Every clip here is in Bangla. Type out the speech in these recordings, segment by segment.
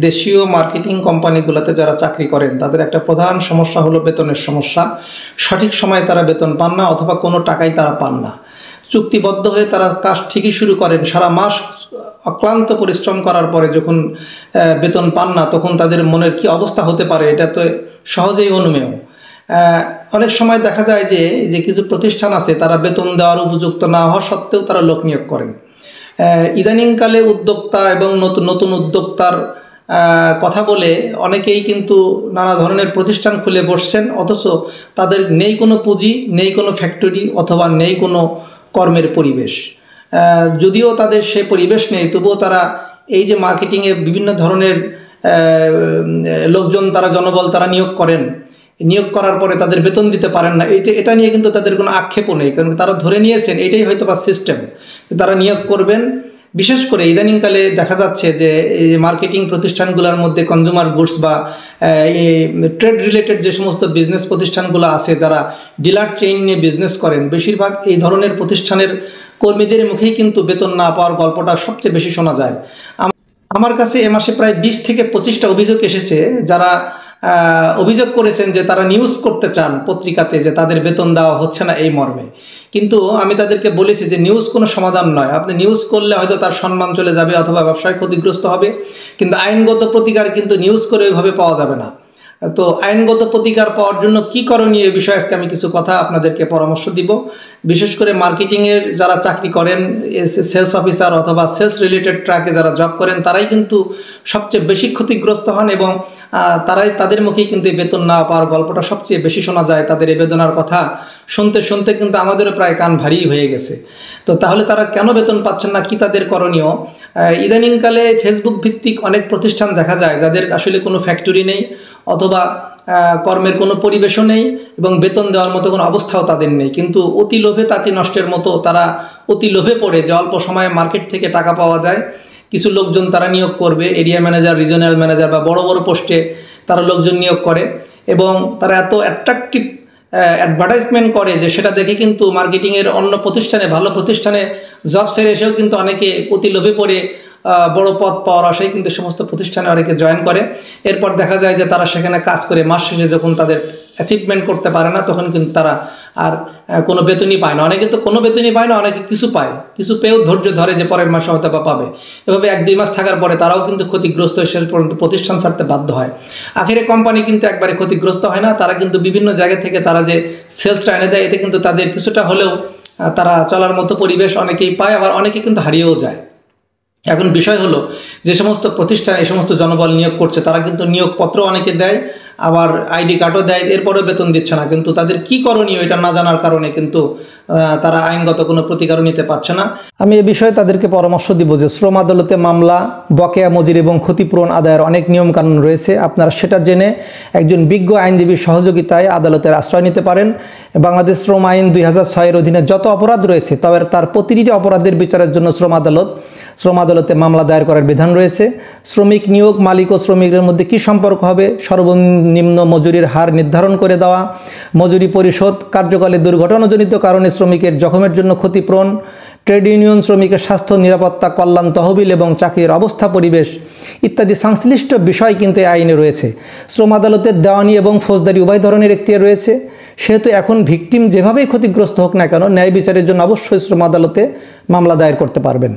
দেশীয় মার্কেটিং কোম্পানিগুলোতে যারা চাকরি করেন তাদের একটা প্রধান সমস্যা হলো বেতনের সমস্যা। সঠিক সময়ে তারা বেতন পান না, অথবা কোনো টাকাই তারা পান না। চুক্তিবদ্ধ হয়ে তারা কাজ ঠিকই শুরু করেন, সারা মাস অক্লান্ত পরিশ্রম করার পরে যখন বেতন পান না, তখন তাদের মনের কি অবস্থা হতে পারে এটা তো সহজেই অনুমেয়। অনেক সময় দেখা যায় যে কিছু প্রতিষ্ঠান আছে তারা বেতন দেওয়ার উপযুক্ত না হওয়া সত্ত্বেও তারা লোক নিয়োগ করেন। ইদানিংকালে উদ্যোক্তা এবং নতুন নতুন উদ্যোক্তার কথা বলে অনেকেই কিন্তু নানা ধরনের প্রতিষ্ঠান খুলে বসছেন, অথচ তাদের নেই কোনো পুঁজি, নেই কোনো ফ্যাক্টরি, অথবা নেই কোনো কর্মের পরিবেশ। যদিও তাদের সে পরিবেশ নেই, তবুও তারা এই যে মার্কেটিংয়ে বিভিন্ন ধরনের লোকজন তারা জনবল তারা নিয়োগ করেন, নিয়োগ করার পরে তাদের বেতন দিতে পারেন না, এটা নিয়ে কিন্তু তাদের কোনো আক্ষেপও নেই, কারণ তারা ধরে নিয়েছেন এটাই হয়তো বা সিস্টেম, তারা নিয়োগ করবেন। বিশেষ করে ইদানিংকালে দেখা যাচ্ছে যে এই মার্কেটিং প্রতিষ্ঠানগুলোর মধ্যে কনজিউমার গুডস বা ট্রেড রিলেটেড যে সমস্ত বিজনেস প্রতিষ্ঠানগুলো আছে, যারা ডিলার চেইন নিয়ে বিজনেস করেন, বেশিরভাগ এই ধরনের প্রতিষ্ঠানের কর্মীদের মুখেই কিন্তু বেতন না পাওয়ার গল্পটা সবচেয়ে বেশি শোনা যায়। আমার কাছে এ মাসে প্রায় 20 থেকে 25টা অভিযোগ এসেছে, যারা অভিযোগ করেছেন যে তারা নিউজ করতে চান পত্রিকাতে যে তাদের বেতন দেওয়া হচ্ছে না এই মর্মে। কিন্তু আমি তাদেরকে বলেছি যে নিউজ কোনো সমাধান নয়। আপনি নিউজ করলে হয়তো তার সম্মান চলে যাবে অথবা ব্যবসায় ক্ষতিগ্রস্ত হবে, কিন্তু আইনগত প্রতিকার কিন্তু নিউজ করে ওইভাবে পাওয়া যাবে না। তো আইনগত প্রতিকার পাওয়ার জন্য কী করণীয় এই বিষয়ে আজকে আমি কিছু কথা আপনাদেরকে পরামর্শ দিব। বিশেষ করে মার্কেটিংয়ের যারা চাকরি করেন, সেলস অফিসার অথবা সেলস রিলেটেড ট্র্যাকে যারা জব করেন, তারাই কিন্তু সবচেয়ে বেশি ক্ষতিগ্রস্ত হন, এবং তাদের মুখেই কিন্তু এই বেতন না পাওয়ার গল্পটা সবচেয়ে বেশি শোনা যায়। তাদের এই বেদনার কথা শুনতে শুনতে কিন্তু আমাদেরও প্রায় কান ভারী হয়ে গেছে। তো তাহলে তারা কেন বেতন পাচ্ছেন না, কি তাদের করণীয়? ইদানিংকালে ফেসবুক ভিত্তিক অনেক প্রতিষ্ঠান দেখা যায় যাদের আসলে কোনো ফ্যাক্টরি নেই, অথবা কর্মের কোনো পরিবেশও নেই, এবং বেতন দেওয়ার মতো কোনো অবস্থাও তাদের নেই, কিন্তু অতি লোভে তাঁতি নষ্টের মতো তারা অতি লোভে পড়ে যে অল্প সময়ে মার্কেট থেকে টাকা পাওয়া যায়, কিছু লোকজন তারা নিয়োগ করবে, এরিয়া ম্যানেজার, রিজনাল ম্যানেজার বা বড় বড় পোস্টে তারা লোকজন নিয়োগ করে, এবং তারা এত অ্যাট্রাকটিভ অ্যাডভার্টাইজমেন্ট করে যে সেটা দেখে কিন্তু মার্কেটিংয়ের অন্য প্রতিষ্ঠানে, ভালো প্রতিষ্ঠানে জব ছেড়ে এসেও কিন্তু অনেকে অতি লোভে পড়ে বড় পদ পাওয়ার আশায় কিন্তু সমস্ত প্রতিষ্ঠানে অনেকে জয়েন করে। এরপর দেখা যায় যে তারা সেখানে কাজ করে মাস শেষে যখন তাদের অ্যাচিভমেন্ট করতে পারে না, তখন কিন্তু তারা আর কোনো বেতনই পায় না। অনেকে তো কোনো বেতনই পায় না, অনেকে কিছু পায়, কিছু পেয়েও ধৈর্য ধরে যে পরের মাসে হয়তো বা পাবে। এভাবে 1-2 মাস থাকার পরে তারাও কিন্তু ক্ষতিগ্রস্ত হয়ে শেষ পর্যন্ত প্রতিষ্ঠান ছাড়তে বাধ্য হয়। আখেরে কোম্পানি কিন্তু একবারে ক্ষতিগ্রস্ত হয় না, তারা কিন্তু বিভিন্ন জায়গা থেকে তারা যে সেলসটা এনে দেয়, এতে কিন্তু তাদের কিছুটা হলেও তারা চলার মতো পরিবেশ অনেকেই পায়, আবার অনেকে কিন্তু হারিয়েও যায়। এখন বিষয় হলো যে সমস্ত প্রতিষ্ঠান এই সমস্ত জনবল নিয়োগ করছে, তারা কিন্তু নিয়োগপত্র অনেকে দেয়, আবার আইডি কার্ডও দেয়, এরপরেও বেতন দিচ্ছে না। কিন্তু তাদের কি করণীয় এটা না জানার কারণে কিন্তু তারা আইনগত কোনো প্রতিকারও নিতে পারছে না। আমি এ বিষয়ে তাদেরকে পরামর্শ দিব যে শ্রম আদালতে মামলা, বকেয়া মজুরি এবং ক্ষতিপূরণ আদায়ের অনেক নিয়মকানুন রয়েছে। আপনারা সেটা জেনে একজন বিজ্ঞ আইনজীবীর সহযোগিতায় আদালতের আশ্রয় নিতে পারেন। বাংলাদেশ শ্রম আইন 2006-এর অধীনে যত অপরাধ রয়েছে, তবে তার প্রতিটি অপরাধের বিচারের জন্য শ্রম আদালতে মামলা দায়ের করার বিধান রয়েছে। শ্রমিক নিয়োগ, মালিক ও শ্রমিকের মধ্যে কী সম্পর্ক হবে, সর্বনিম্ন মজুরির হার নির্ধারণ করে দেওয়া, মজুরি পরিশোধ, কার্যকালে দুর্ঘটনাজনিত কারণে শ্রমিকের জখমের জন্য ক্ষতিপূরণ, ট্রেড ইউনিয়ন, শ্রমিকের স্বাস্থ্য, নিরাপত্তা, কল্যাণ তহবিল এবং চাকরির অবস্থা পরিবেশ ইত্যাদি সংশ্লিষ্ট বিষয় কিন্তু এই আইনে রয়েছে। শ্রম আদালতের দেওয়ানি এবং ফৌজদারি উভয় ধরনের এখতিয়ার রয়েছে। সেহেতু এখন ভিকটিম যেভাবেই ক্ষতিগ্রস্ত হোক না কেন, ন্যায় বিচারের জন্য অবশ্যই শ্রম আদালতে মামলা দায়ের করতে পারবেন।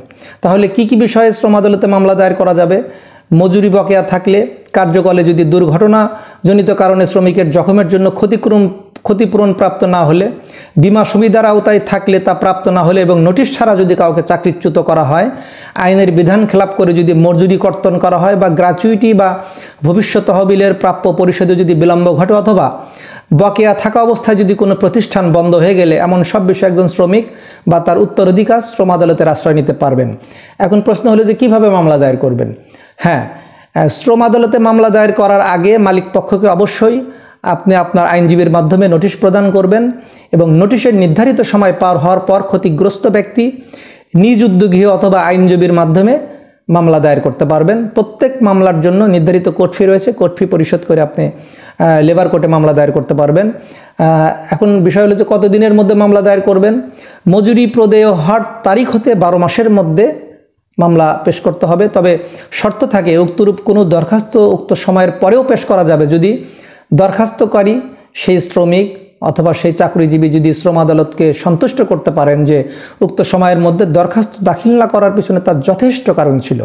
তাহলে কি কি বিষয়ে শ্রম আদালতে মামলা দায়ের করা যাবে? মজুরি বকেয়া থাকলে, কার্যকালে যদি দুর্ঘটনাজনিত কারণে শ্রমিকের জখমের জন্য ক্ষতিপূরণ প্রাপ্ত না হলে, বিমা সুবিধার আওতায় থাকলে তা প্রাপ্ত না হলে, এবং নোটিশ ছাড়া যদি কাউকে চাকরিচ্যুত করা হয়, আইনের বিধান খেলাপ করে যদি মজুরি কর্তন করা হয়, বা গ্র্যাচুইটি বা ভবিষ্যৎ তহবিলের প্রাপ্য পরিশোধে যদি বিলম্ব ঘটে, অথবা বকেয়া থাকা অবস্থায় যদি কোনো প্রতিষ্ঠান বন্ধ হয়ে গেলে, এমন সব বিষয়ে একজন শ্রমিক বা তার উত্তরাধিকার শ্রম আদালতের আশ্রয় নিতে পারবেন। এখন প্রশ্ন হলো যে কিভাবে মামলা দায়ের করবেন? হ্যাঁ, শ্রম আদালতে মামলা দায়ের করার আগে মালিক পক্ষকে অবশ্যই আপনি আপনার আইনজীবীর মাধ্যমে নোটিশ প্রদান করবেন, এবং নোটিশের নির্ধারিত সময় পার হওয়ার পর ক্ষতিগ্রস্ত ব্যক্তি নিজ উদ্যোগী অথবা আইনজীবীর মাধ্যমে মামলা দায়ের করতে পারবেন। প্রত্যেক মামলার জন্য নির্ধারিত কোর্ট ফি রয়েছে, কোর্ট ফি পরিশোধ করে আপনি লেবার কোর্টে মামলা দায়ের করতে পারবেন। এখন বিষয় হলো যে কতদিনের মধ্যে মামলা দায়ের করবেন। মজুরি প্রদেয় হওয়ার তারিখ হতে 12 মাসের মধ্যে মামলা পেশ করতে হবে। তবে শর্ত থাকে উক্তরূপ কোনো দরখাস্ত উক্ত সময়ের পরেও পেশ করা যাবে যদি দরখাস্তকারী সেই শ্রমিক অথবা সেই চাকরিজীবী যদি শ্রম আদালতকে সন্তুষ্ট করতে পারেন যে উক্ত সময়ের মধ্যে দরখাস্ত দাখিল না করার পিছনে তার যথেষ্ট কারণ ছিল।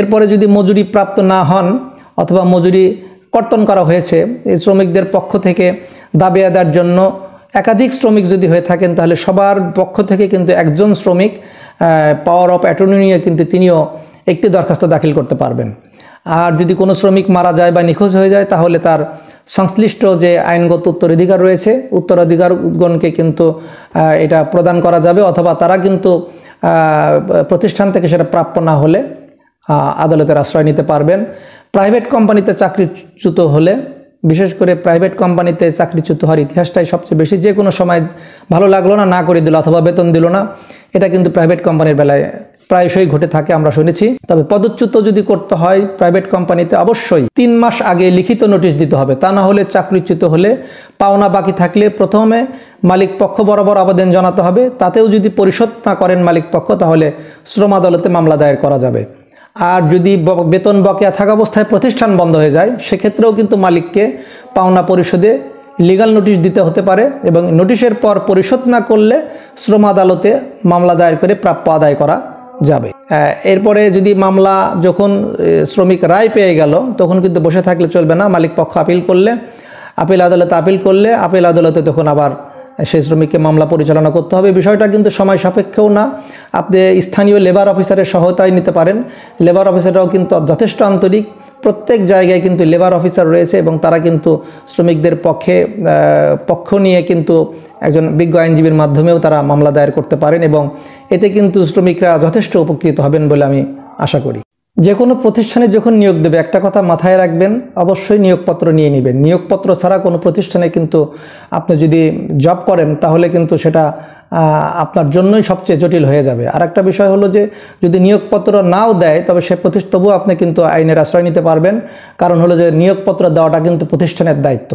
এরপরে যদি মজুরি প্রাপ্ত না হন অথবা মজুরি কর্তন করা হয়েছে, এই শ্রমিকদের পক্ষ থেকে দাবি আদায়ের জন্য একাধিক শ্রমিক যদি হয়ে থাকেন তাহলে সবার পক্ষ থেকে কিন্তু একজন শ্রমিক পাওয়ার অফ অ্যাটর্নি নিয়ে কিন্তু তিনিও একটি দরখাস্ত দাখিল করতে পারবেন। আর যদি কোনো শ্রমিক মারা যায় বা নিখোঁজ হয়ে যায় তাহলে তার সংশ্লিষ্ট যে আইনগত উত্তরাধিকার রয়েছে উত্তরাধিকারগণকে কিন্তু এটা প্রদান করা যাবে, অথবা তারা কিন্তু প্রতিষ্ঠান থেকে সেটা প্রাপ্য না হলে আদালতের আশ্রয় নিতে পারবেন। প্রাইভেট কোম্পানিতে চাকরিচ্যুত হলে, বিশেষ করে প্রাইভেট কোম্পানিতে চাকরিচ্যুত হওয়ার ইতিহাসটাই সবচেয়ে বেশি। যে কোনো সময় ভালো লাগলো না, না করে দিল অথবা বেতন দিল না, এটা কিন্তু প্রাইভেট কোম্পানির বেলায় প্রায়শই ঘটে থাকে, আমরা শুনেছি। তবে পদচ্যুত যদি করতে হয় প্রাইভেট কোম্পানিতে অবশ্যই 3 মাস আগে লিখিত নোটিশ দিতে হবে। তা না হলে চাকরিচ্যুত হলে পাওনা বাকি থাকলে প্রথমে মালিক পক্ষ বরাবর আবেদন জানাতে হবে। তাতেও যদি পরিশোধ না করেন মালিক পক্ষ তাহলে শ্রম আদালতে মামলা দায়ের করা যাবে। আর যদি বেতন বকেয়া থাকা অবস্থায় প্রতিষ্ঠান বন্ধ হয়ে যায় সেক্ষেত্রেও কিন্তু মালিককে পাওনা পরিশোধে লিগ্যাল নোটিশ দিতে হতে পারে, এবং নোটিশের পর পরিশোধ না করলে শ্রম আদালতে মামলা দায়ের করে প্রাপ্য আদায় করা যাবে। এরপরে যদি মামলা যখন শ্রমিক রায় পেয়ে গেল তখন কিন্তু বসে থাকলে চলবে না। মালিক পক্ষ আপিল করলে, আপিল আদালতে আপিল আদালতে তখন আবার সেই শ্রমিককে মামলা পরিচালনা করতে হবে। বিষয়টা কিন্তু সময় সাপেক্ষও না। আপনি স্থানীয় লেবার অফিসারের সহায়তায় নিতে পারেন। লেবার অফিসাররাও কিন্তু যথেষ্ট আন্তরিক। প্রত্যেক জায়গায় কিন্তু লেবার অফিসার রয়েছে এবং তারা কিন্তু শ্রমিকদের পক্ষ নিয়ে কিন্তু একজন বিজ্ঞ আইনজীবীর মাধ্যমেও তারা মামলা দায়ের করতে পারেন, এবং এতে কিন্তু শ্রমিকরা যথেষ্ট উপকৃত হবেন বলে আমি আশা করি। যে কোনো প্রতিষ্ঠানে যখন নিয়োগ দেবে একটা কথা মাথায় রাখবেন, অবশ্যই নিয়োগপত্র নিয়ে নেবেন। নিয়োগপত্র ছাড়া কোনো প্রতিষ্ঠানে কিন্তু আপনি যদি জব করেন তাহলে কিন্তু সেটা আপনার জন্যই সবচেয়ে জটিল হয়ে যাবে। আর একটা বিষয় হলো যে যদি নিয়োগপত্র নাও দেয় তবে সে তবুও আপনি কিন্তু আইনের আশ্রয় নিতে পারবেন। কারণ হলো যে নিয়োগপত্র দেওয়াটা কিন্তু প্রতিষ্ঠানের দায়িত্ব।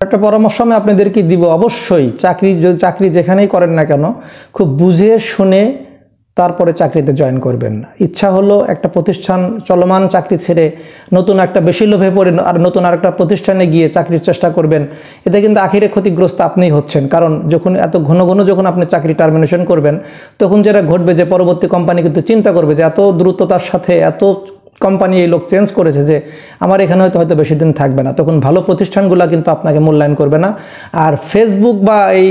একটা পরামর্শ আমি আপনাদেরকে দিব, অবশ্যই চাকরি যেখানেই করেন না কেন খুব বুঝে শুনে তারপরে চাকরিতে জয়েন করবেন। ইচ্ছা হলো একটা প্রতিষ্ঠান চলমান চাকরি ছেড়ে নতুন একটা বেশি লোভে পড়ে আর নতুন আরেকটা প্রতিষ্ঠানে গিয়ে চাকরির চেষ্টা করবেন, এতে কিন্তু আখিরে ক্ষতিগ্রস্ত আপনিই হচ্ছেন। কারণ যখন এত ঘন ঘন যখন আপনি চাকরি টার্মিনেশন করবেন তখন যেটা ঘটবে যে পরবর্তী কোম্পানি কিন্তু চিন্তা করবে যে এত দ্রুততার সাথে এত কোম্পানি এই লোক চেঞ্জ করেছে যে আমার এখানে হয়তো বেশি দিন থাকবে না। তখন ভালো প্রতিষ্ঠানগুলো কিন্তু আপনাকে মূল্যায়ন করবে না। আর ফেসবুক বা এই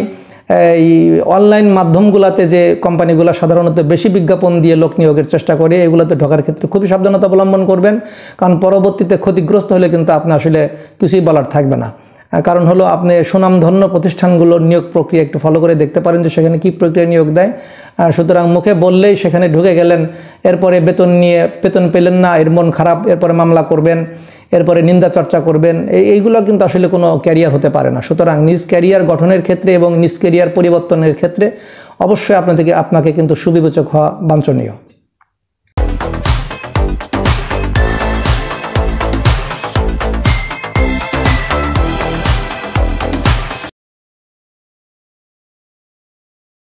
অনলাইন মাধ্যমগুলোতে যে কোম্পানিগুলো সাধারণত বেশি বিজ্ঞাপন দিয়ে লোক নিয়োগের চেষ্টা করে, এগুলোতে ঢোকার ক্ষেত্রে খুবই সাবধানতা অবলম্বন করবেন। কারণ পরবর্তীতে ক্ষতিগ্রস্ত হলে কিন্তু আপনি আসলে কিছুই বলার থাকবে না। কারণ হলো আপনি সুনামধন্য প্রতিষ্ঠানগুলোর নিয়োগ প্রক্রিয়া একটু ফলো করে দেখতে পারেন যে সেখানে কী প্রক্রিয়া নিয়োগ দেয়। সুতরাং মুখে বললেই সেখানে ঢুকে গেলেন, এরপরে বেতন পেলেন না, এর মন খারাপ, এরপরে মামলা করবেন, এরপরে নিন্দা চর্চা করবেন, এইগুলো কিন্তু আসলে কোনো ক্যারিয়ার হতে পারে না। সুতরাং নিজ ক্যারিয়ার গঠনের ক্ষেত্রে এবং নিজ ক্যারিয়ার পরিবর্তনের ক্ষেত্রে অবশ্যই আপনাকে কিন্তু সুবিবেচক হওয়া বাঞ্ছনীয়।